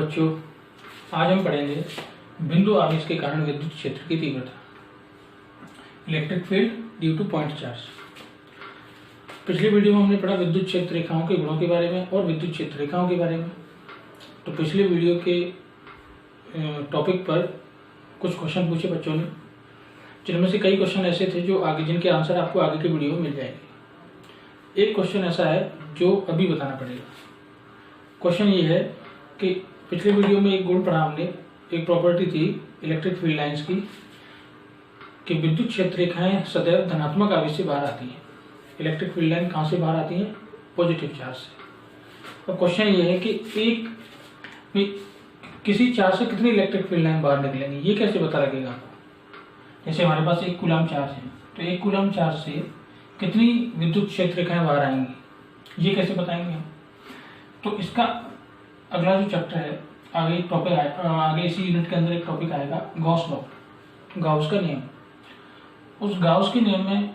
बच्चों, आज हम पढ़ेंगे बिंदु आवेश के कारण विद्युत क्षेत्र की तीव्रता, electric field due two point charge. पिछली वीडियो में हमने पढ़ा विद्युत क्षेत्र रेखाओं के गुणों के बारे में और विद्युत क्षेत्र रेखाओं के बारे में। तो पिछले वीडियो के टॉपिक पर कुछ क्वेश्चन पूछे बच्चों ने, जिनमें से कई क्वेश्चन ऐसे थे जो आगे जिनके आंसर आपको आगे के वीडियो में मिल जाएंगे। एक क्वेश्चन ऐसा है जो अभी बताना पड़ेगा। क्वेश्चन ये है कि पिछले वीडियो में एक गुण पढ़ा हमने, एक प्रॉपर्टी थी इलेक्ट्रिक फील्ड लाइंस की कि विद्युत क्षेत्र रेखाएं सदैव धनात्मक आवेश से बाहर आती हैं। इलेक्ट्रिक फील्ड लाइन कहाँ से बाहर आती है? पॉजिटिव चार्ज से। और क्वेश्चन ये है कि किसी चार्ज से कितनी इलेक्ट्रिक फील्ड लाइन बाहर निकलेंगी, ये कैसे पता लगेगा आपको? जैसे हमारे पास एक कूलम चार्ज है, तो एक कूलम चार्ज से कितनी विद्युत क्षेत्र रेखाएं बाहर आएंगी, ये कैसे बताएंगे हम? तो इसका अगला जो चैप्टर है, आगे एक टॉपिक आगे इसी यूनिट के अंदर एक टॉपिक आएगा गॉस लॉ, गाउस का नियम। उस गाउस के नियम में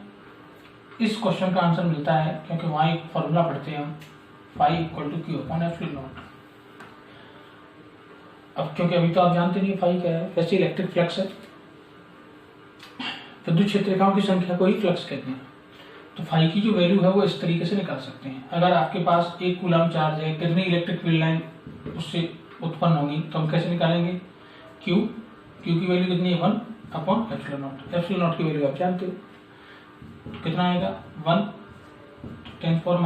इस क्वेश्चन का आंसर मिलता है, क्योंकि वहां एक फॉर्मूला पढ़ते हैं हम, phi equal to Q upon epsilon naught. अब क्योंकि अभी तो आप जानते नहीं फाई क्या है, वैसे इलेक्ट्रिक फ्लक्स है, विद्युत क्षेत्र रेखाओं की संख्या को ही फ्लक्स कहते हैं। तो फाई की जो वैल्यू है वो इस तरीके से निकाल सकते हैं। अगर आपके पास एक कूलम चार्ज है, कितनी इलेक्ट्रिक फील्ड लाइन उससे उत्पन्न होगी, तो हम कैसे निकालेंगे? क्यू की वैल्यू कितनी है? 1 upon epsilon naught. Epsilon not की वैल्यू आप जानते हो, तो कितना आएगा? 1 अपॉन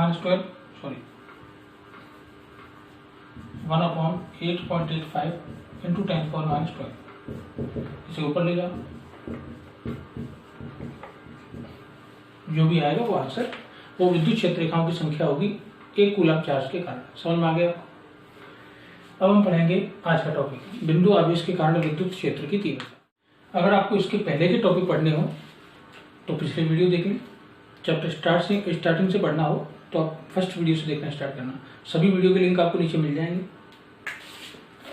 8.85 इंटू 10⁻²। इसे ऊपर ले जाओ, जो भी आएगा वो आंसर वो विद्युत क्षेत्र रेखाओं की संख्या होगी एक कूलम चार्ज के कारण। समझ में आ गया? अब हम पढ़ेंगे आज का टॉपिक बिंदु आवेश के कारण विद्युत क्षेत्र की तीव्रता। अगर आपको इसके पहले के टॉपिक पढ़ने हो तो पिछले वीडियो देख लें। चैप्टर स्टार्टिंग से पढ़ना हो तो आप फर्स्ट वीडियो से देखना स्टार्ट करना। सभी वीडियो के लिंक आपको नीचे मिल जाएंगे।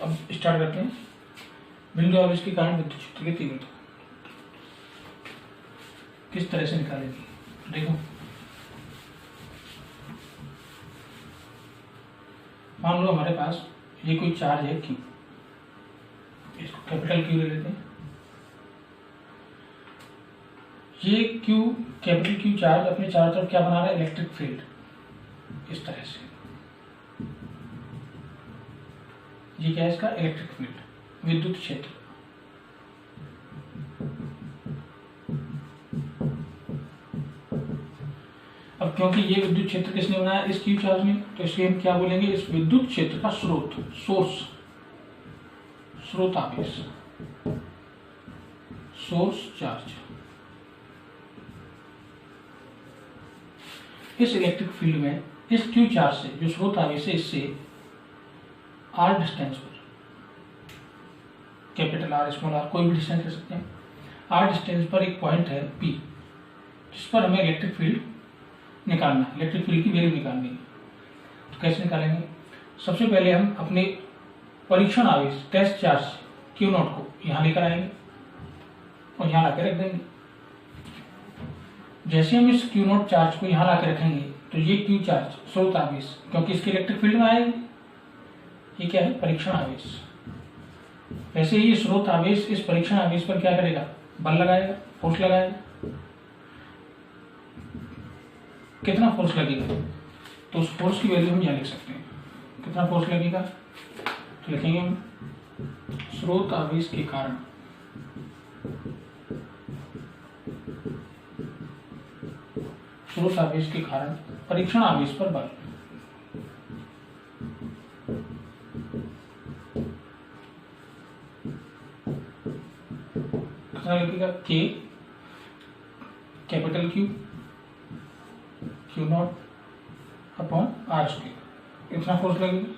अब स्टार्ट करते हैं। बिंदु आवेश के कारण विद्युत क्षेत्र की तीव्रता किस तरह से निकालेंगे, देखो। मान लो हमारे पास ये कोई चार्ज है Q, इसको कैपिटल Q ले लेते हैं। ये कैपिटल Q चार्ज अपने चारों तरफ क्या बना रहा है? इलेक्ट्रिक फील्ड, इस तरह से। ये क्या है इसका? इलेक्ट्रिक फील्ड, विद्युत क्षेत्र। अब क्योंकि ये विद्युत क्षेत्र किसने बनाया? इस Q चार्ज ने, तो इसलिए हम क्या बोलेंगे? इस विद्युत क्षेत्र का स्रोत आवेश, सोर्स चार्ज। इस इलेक्ट्रिक फील्ड में इस Q चार्ज से जो स्रोत आवेश है, इससे r डिस्टेंस पर, कैपिटल R स्मॉल r, कोई भी डिस्टेंस ले सकते हैं, r डिस्टेंस पर एक पॉइंट है P, जिस पर हमें इलेक्ट्रिक फील्ड निकालना है, इलेक्ट्रिक फील्ड की वैल्यू निकालनी है। तो कैसे निकालेंगे? सबसे पहले हम अपने परीक्षण आवेश टेस्ट चार्ज Q0 को यहाँ लेकर आएंगे और यहाँ लाकर रख देंगे। जैसे हम इस Q0 चार्ज को यहाँ लाकर रखेंगे तो ये Q चार्ज स्रोत आवेश, क्योंकि इसके इलेक्ट्रिक फील्ड में आएगा, ये क्या है? परीक्षण आवेश। वैसे ही स्रोत आवेश इस परीक्षण आवेश पर क्या करेगा? बल लगाएगा, फोर्स लगाएगा। कितना फोर्स लगेगा? तो उस फोर्स की वैल्यू हम यहाँ लिख सकते हैं। कितना फोर्स लगेगा? तो लिखेंगे हम स्रोत आवेश के कारण परीक्षण आवेश पर बल। कितना लगेगा? K capital Q0 upon r²। इतना फोर्स लगेगा।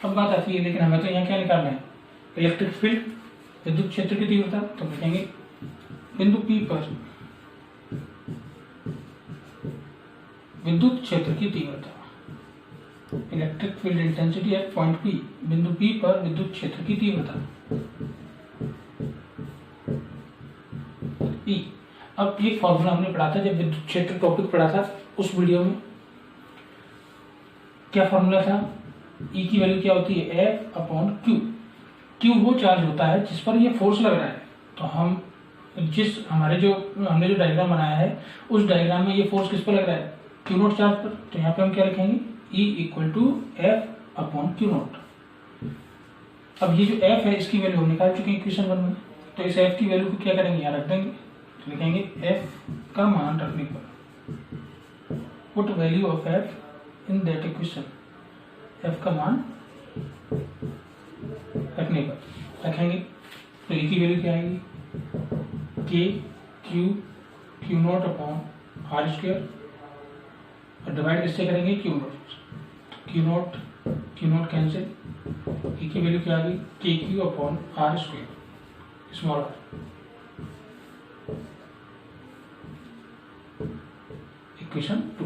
अब बात आती है, लेकिन हमें तो यहाँ क्या निकालना है? इलेक्ट्रिक फील्ड, विद्युत क्षेत्र की तीव्रता। तो लिखेंगे बिंदु P पर विद्युत क्षेत्र की तीव्रता, electric field intensity at point P, बिंदु P पर विद्युत क्षेत्र की तीव्रता E। अब एक फॉर्मूला हमने पढ़ा था जब विद्युत क्षेत्र टॉपिक पढ़ा था उस वीडियो में, क्या फॉर्मूला था, ई की वैल्यू क्या होती है, एफ अपॉन क्यू। क्यू वो चार्ज होता है जिस पर ये फोर्स लग रहा है। तो हम हमने जो डायग्राम बनाया है उस डायग्राम में ये फोर्स किस पर लग रहा है, क्यू नोट चार्ज पर। तो यहाँ पे हम क्या लिखेंगे, E equal to F upon Q naught. अब ये जो एफ है इसकी वैल्यू हम निकाल चुके हैं इक्वेशन 1 में, तो इस एफ की वैल्यू को क्या करेंगे, यहाँ रख देंगे। तो लिखेंगे एफ का मान रखने पर, put value of F in that equation, F का मान रखने पर रखेंगे। तो ई की वैल्यू क्या आएगी, K Q naught upon R square, और डिवाइड किससे करेंगे, क्यू नोट कैंसिल, ई की वैल्यू क्या आ गई, K Q upon R square small R. Equation 2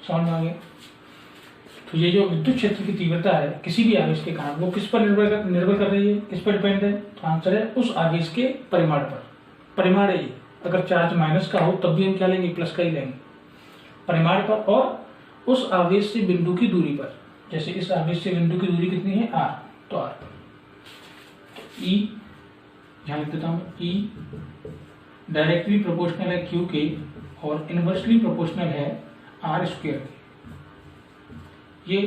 समझ में आ गया। तो ये जो विद्युत क्षेत्र की तीव्रता है किसी भी आवेश के कारण, वो किस पर निर्भर कर रही है, किस पर डिपेंड है, तो आंसर है उस आवेश के परिमाण पर। परिमाण है ये, अगर चार्ज माइनस का हो तब भी हम क्या लेंगे, प्लस का ही लेंगे, परिमाण पर, और उस आवेश से बिंदु की दूरी पर। जैसे इस आवेश से बिंदु की दूरी कितनी है, आर, तो आर पर ई, यहाँ लिख देता हूँ, ई डायरेक्टली प्रोपोर्शनल है क्यू के और इनवर्सली प्रोपोर्शनल है आर स्क्वायर के। ये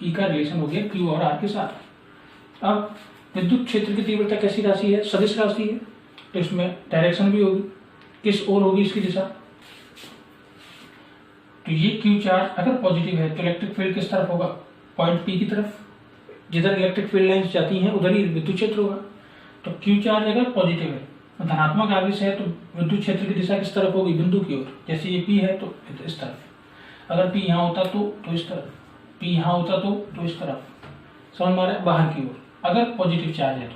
ई का रिलेशन हो गया क्यू और आर के साथ। अब विद्युत क्षेत्र की तीव्रता कैसी राशि है, सदिश राशि है, तो इसमें डायरेक्शन भी होगी, किस ओर होगी इसकी दिशा। तो ये क्यू चार्ज अगर पॉजिटिव है तो इलेक्ट्रिक फील्ड किस तरफ होगा, पॉइंट पी की तरफ। जिधर इलेक्ट्रिक फील्ड लाइंस जाती हैं उधर ही विद्युत क्षेत्र होगा। तो क्यू चार्ज अगर पॉजिटिव है, धनात्मक आवेश है, तो विद्युत क्षेत्र की दिशा किस तरफ होगी, बिंदु की ओर। जैसे ये पी है तो इस तरफ, अगर पी यहाँ होता तो इस तरफ, पी यहाँ होता तो इस तरफ, समझ में आ रहा है, बाहर की ओर, अगर पॉजिटिव चार्ज है तो।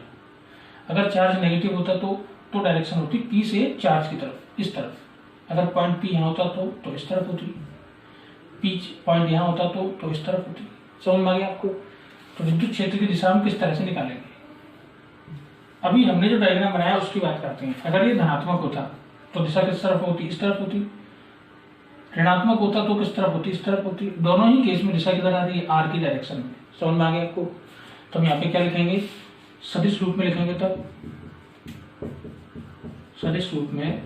अगर चार्ज नेगेटिव होता तो डायरेक्शन होती पी से चार्ज की तरफ, इस तरफ। अगर पॉइंट पी यहाँ होता तो इस तरफ होती, पी पॉइंट यहाँ होता तो इस तरफ होती। समझ में आ गया आपको। तो विद्युत क्षेत्र की दिशा हम किस तरह से निकालेंगे, अभी हमने जो डायग्राम बनाया उसकी बात करते हैं। अगर ये धनात्मक होता तो दिशा किस तरफ होती, इस तरफ होती। ऋणात्मक होता तो किस तरफ होती, इस तरफ होती। दोनों ही केस में दिशा किधर आ रही है, आर की डायरेक्शन में। समझ में आ गया आपको। तो हम यहाँ पे क्या लिखेंगे, सदिश रूप में लिखेंगे। तब सदिश रूप में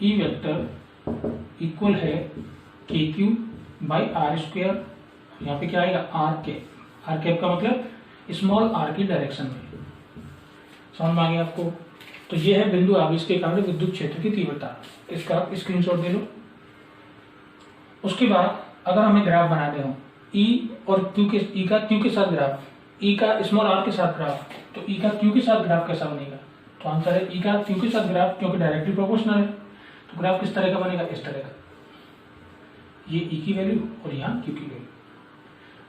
ई वेक्टर इक्वल है के क्यू बाई आर स्क्वायर। यहाँ पे क्या आएगा, आर कैप का मतलब स्मॉल आर की डायरेक्शन में। समझ में आ गया आपको। तो ये है बिंदु आवेश के कारण विद्युत क्षेत्र की तीव्रता। इसका स्क्रीनशॉट दे लो। उसके बाद अगर हमें ग्राफ बनाने हो ई और क्यू के, ई का क्यू के साथ ग्राफ, ई का स्मॉल आर के साथ ग्राफ, तो ई का क्यू के साथ ग्राफ कैसा बनेगा, तो आंसर है ई का क्यू के साथ ग्राफ, क्योंकि डायरेक्टली प्रोपोर्शनल है। तो ग्राफ किस तरह का बनेगा, इस तरह का, ये ई की वैल्यू और यहाँ क्यू की वैल्यू।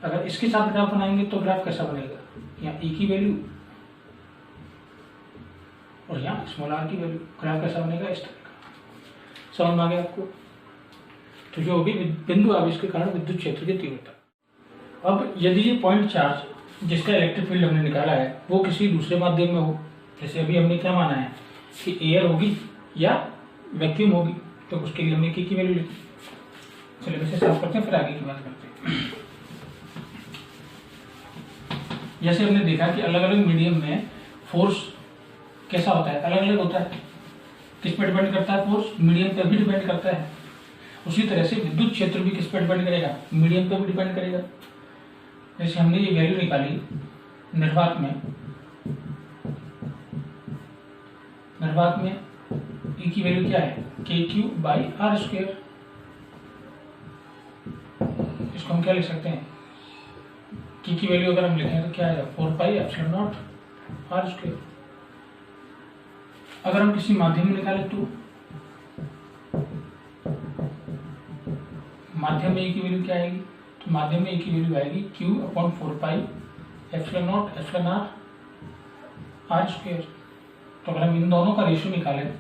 अगर इसके साथ ग्राफ बनाएंगे तो ग्राफ कैसा बनेगा, यहाँ ई की वैल्यू और यहाँ स्मॉल आर की वैल्यू। ग्राफ कैसा बनेगा, इस तरह का। समझ में आ गया आपको। तो जो होगी बिंदु आवेश के कारण विद्युत क्षेत्र की तीव्रता। अब यदि ये पॉइंट चार्ज जिसका इलेक्ट्रिक फील्ड हमने निकाला है वो किसी दूसरे माध्यम में हो, जैसे अभी हमने क्या माना है कि एयर होगी या वैक्यूम होगी, तो उसके लिए हमने की वैल्यू लिखी। चलिए वैसे साफ करते हैं, फिर आगे की बात करते हैं। जैसे हमने देखा कि अलग अलग मीडियम में फोर्स कैसा होता है, अलग अलग होता है। किस पर डिपेंड करता है, फोर्स मीडियम पर भी डिपेंड करता है। उसी तरह से विद्युत क्षेत्र भी किस पर डिपेंड करेगा, मीडियम पर भी डिपेंड करेगा। जैसे हमने ये वैल्यू निकाली निर्वात में ई की वैल्यू क्या है, के क्यू बाई आर स्क्वायर। इसको हम क्या लिख सकते हैं, की वैल्यू अगर हम लिखें तो क्या है, 4 pi epsilon naught R square. अगर हम किसी माध्यम में निकालें तो माध्यम में ए की वैल्यू क्या आएगी, तो माध्यम में ए की वैल्यू आएगी Q upon 4 pi epsilon naught epsilon R square. तो अगर हम इन दोनों का रेशियो निकालें,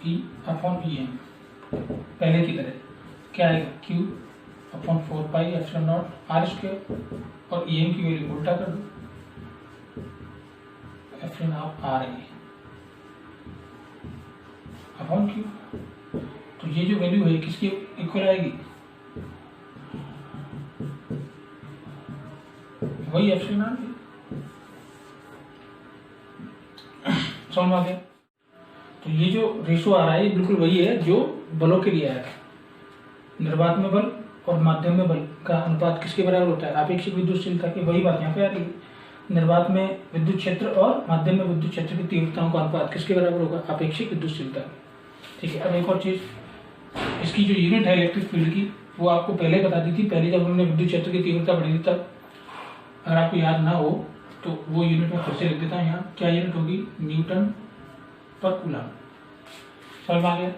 ई अपॉन ई एम, पहले की तरह क्या आएगा, Q upon 4 pi epsilon naught R square, और ई एम की वैल्यू उल्टा कर दो, epsilon R A upon Q. तो ये जो वैल्यू है किसकी इक्वल आएगी, वही एप्सिलॉन आर भी। समझ में आ गया? तो ये जो रेशो आ रहा है ये बिल्कुल वही है जो बलों के लिए आया था। निर्वात में बल और माध्यम में बल का अनुपात किसके बराबर होता है? आपेक्षिक विद्युतशीलता की। वही बात यहाँ पे आ रही है। निर्वात में विद्युत क्षेत्र और माध्यम में विद्युत क्षेत्र की तीव्रताओं का अनुपात किसके बराबर होगा? आपेक्षिक विद्युतशीलता की। ठीक है। अब एक और चीज, इसकी जो यूनिट है इलेक्ट्रिक फील्ड की वो आपको पहले बता दी थी, पहले जब हमने विद्युत क्षेत्र की तीव्रता पढ़ी थी तब। अगर आपको याद ना हो तो वो यूनिट में फिर से लिख देता हूँ यहाँ। क्या यूनिट होगी? न्यूटन पर कूलम। समझ में आ गया?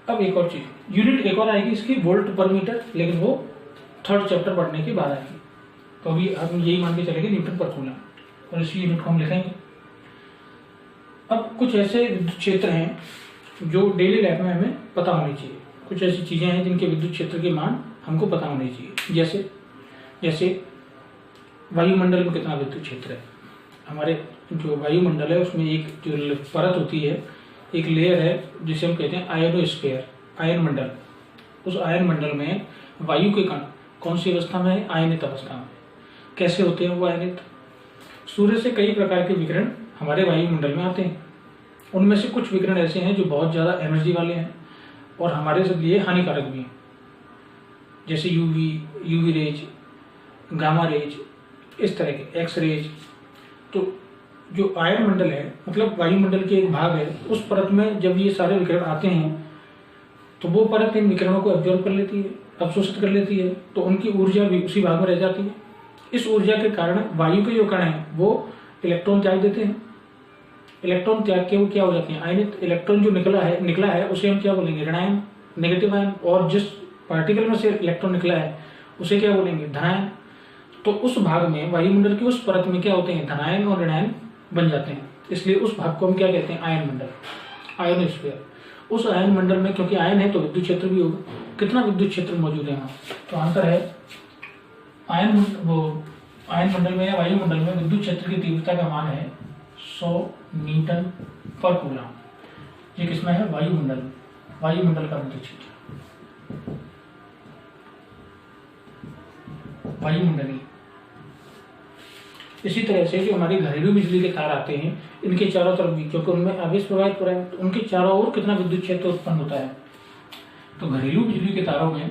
अब एक और चीज, यूनिट एक और आएगी इसकी वोल्ट पर मीटर, लेकिन वो थर्ड चैप्टर पढ़ने के बाद आएगी। तो अभी हम यही मान के चलेंगे न्यूटन पर कूलम, और इसी यूनिट को हम लिखेंगे। अब कुछ ऐसे विद्युत क्षेत्र हैं जो डेली लाइफ में हमें पता होनी चाहिए। कुछ ऐसी चीजें हैं जिनके विद्युत क्षेत्र के मान हमको पता होने चाहिए। जैसे वायुमंडल में कितना विद्युत क्षेत्र है। हमारे जो वायुमंडल है उसमें एक जो परत होती है, एक लेयर है जिसे हम कहते हैं आयनोस्फीयर, आयन मंडल। उस आयन मंडल में वायु के कण कौन सी अवस्था में है? आयनित अवस्था में। कैसे होते हैं वो आयनित? सूर्य से कई प्रकार के विकिरण हमारे वायुमंडल में आते हैं। उनमें से कुछ विकिरण ऐसे हैं जो बहुत ज़्यादा एनर्जी वाले हैं और हमारे लिए हानिकारक भी हैं, जैसे यूवी रेज, गामा रेज, इस तरह के एक्स रेज। तो जो आयन मंडल है, मतलब वायुमंडल के एक भाग है, उस परत में जब ये सारे विकिरण आते हैं तो वो परत इन विकिरणों को एब्जॉर्ब कर लेती है, अवशोषित कर लेती है, तो उनकी ऊर्जा भी उसी भाग में रह जाती है। इस ऊर्जा के कारण वायु के जो कण हैं वो इलेक्ट्रॉन त्याग देते हैं। इलेक्ट्रॉन त्याग के वो क्या हो जाते हैं? आयनित। इलेक्ट्रॉन जो निकला है उसे हम क्या बोलेंगे? ऋणायन, नेगेटिव आयन। और जिस पार्टिकल में से इलेक्ट्रॉन निकला है उसे क्या बोलेंगे? धनायन। तो उस भाग में, वायुमंडल की उस परत में क्या होते हैं? धनायन और ऋणायन बन जाते हैं। इसलिए उस भाग को हम क्या कहते हैं? आयन मंडल, आयनोस्फीयर। उस आयन मंडल में क्योंकि आयन है तो विद्युत क्षेत्र भी होगा। कितना विद्युत क्षेत्र मौजूद है वहाँ? तो आंसर है आयन मंडल में या वायुमंडल में विद्युत क्षेत्र की तीव्रता का मान है 100 न्यूटन पर कूलम। ये किसमें है? वायुमंडल का विद्युत क्षेत्र, वायुमंडलीय। इसी तरह से जो हमारी घरेलू बिजली के तार आते हैं, इनके चारों तरफ भी, क्योंकि उनमें आवेश प्रवाहित हो रहा है, तो उनके चारों ओर कितना विद्युत क्षेत्र उत्पन्न होता है? तो घरेलू बिजली के तारों में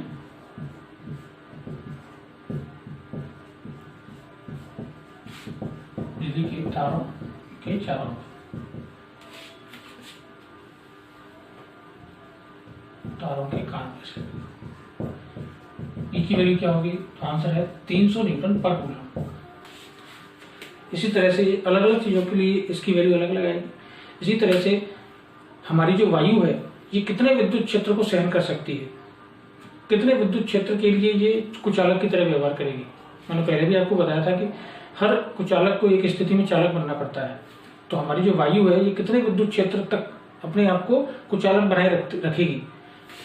बिजली के तारों के चारों तारों के कान में से की वैल्यू क्या होगी? तो आंसर है 300 न्यूटन पर कूलम। इसी तरह से अलग अलग चीजों के लिए इसकी वैल्यू अलग अलग आएगी। इसी तरह से हमारी जो वायु है ये कितने विद्युत क्षेत्र को सहन कर सकती है? कितने विद्युत क्षेत्र के लिए ये कुचालक की तरह व्यवहार करेगी? मैंने पहले भी आपको बताया था कि हर कुचालक को एक स्थिति में चालक बनना पड़ता है। तो हमारी जो वायु है ये कितने विद्युत क्षेत्र तक अपने आप को कुचालक बनाए रखेगी?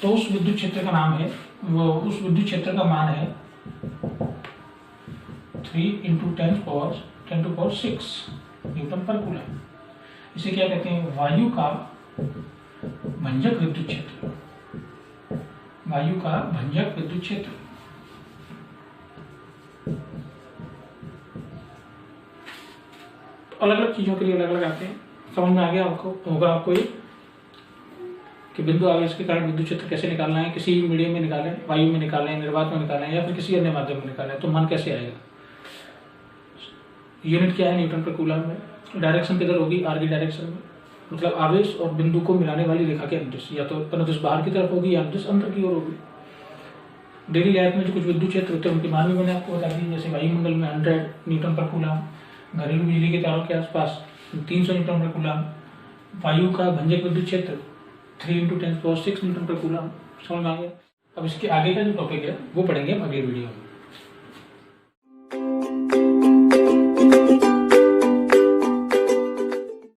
तो उस विद्युत क्षेत्र का नाम है, वो उस विद्युत क्षेत्र का मान है 3 × 10⁻⁶ न्यूटन पर कूलम। इसे क्या कहते हैं? वायु का भंजक विद्युत क्षेत्र, वायु का भंजक विद्युत क्षेत्र। तो अलग अलग चीजों के लिए अलग अलग आते हैं। समझ में आ गया आपको ये कि बिंदु आवेश के कारण विद्युत क्षेत्र कैसे निकालना है? किसी मीडियम में निकालें, वायु में निकालें, निर्वात में निकालें, या फिर किसी अन्य माध्यम में निकालें, तो मान कैसे आएगा? यूनिट क्या है न्यूटन पर कूलम में? डायरेक्शन किधर होगी? आर की डायरेक्शन में, मतलब आवेश और बिंदु को मिलाने वाली रेखा के अनुदिश, या तो अनुदिश बाहर की तरफ होगी या अनुदिश अंदर की ओर होगी। डेली लाइफ में जो कुछ विद्युत क्षेत्र होते हैं उनके मान भी मैंने आपको बता दी, जैसे वायुमंडल में 100 न्यूटन पर कूलम, घरेलू बिजली के तारों के आसपास 300 न्यूटन पर कूलम, वायु का भंजक विद्युत क्षेत्र 3 × 10⁻⁶ न्यूटन पर कूलम। समझ में आ गया? अब इसके आगे का जो टॉपिक है वो पढ़ेंगे हम अगले वीडियो में।